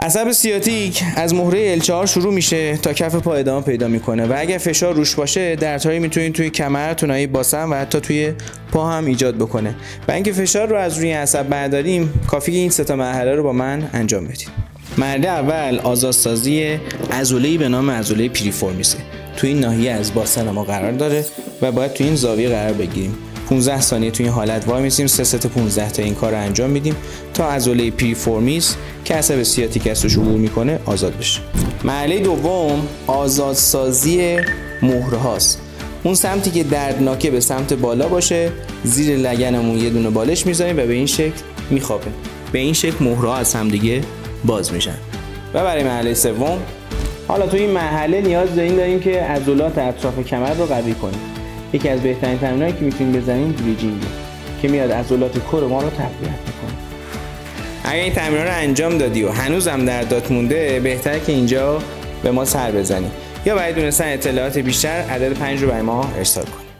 عصب سیاتیک از مهره L4 شروع میشه تا کف پا ادامه پیدا میکنه و اگر فشار روش باشه دردهایی میتونید توی کمر، تونایی باسن و حتی توی پا هم ایجاد بکنه. و اینکه فشار رو از روی عصب برداریم کافیه این سه تا مرحله رو با من انجام بدید. مرحله اول آزادسازی عضله‌ای به نام عضله پیریفورمیسه. توی این ناحیه از باسن ما قرار داره و باید توی این زاویه قرار بگیریم. 15 ثانیه توی این حالت وای میسیم، 3 ست 15 تا این کار رو انجام میدیم تا عضله پیریفورمیس که عصب سیاتیک است روش عبور میکنه آزاد بشه. مرحله دوم آزادسازی مهره هاست. اون سمتی که دردناکه به سمت بالا باشه، زیر لگنمون یه دونه بالش میذاریم و به این شکل میخوابه. به این شکل مهره ها از هم دیگه باز میشن. و برای مرحله سوم، حالا تو این مرحله نیاز داریم که عضلات اطراف کمر رو قوی کنیم. یکی از بهترین تمرینایی که میتونیم بزنیم بریجینگه که میاد عضلات کور ما رو تقویت میکنه. اگر این تمرین رو انجام دادی و هنوزم دردات مونده، بهتره که اینجا به ما سر بزنی یا برای دونستن اطلاعات بیشتر عدد 5 رو برای ما ارسال کن.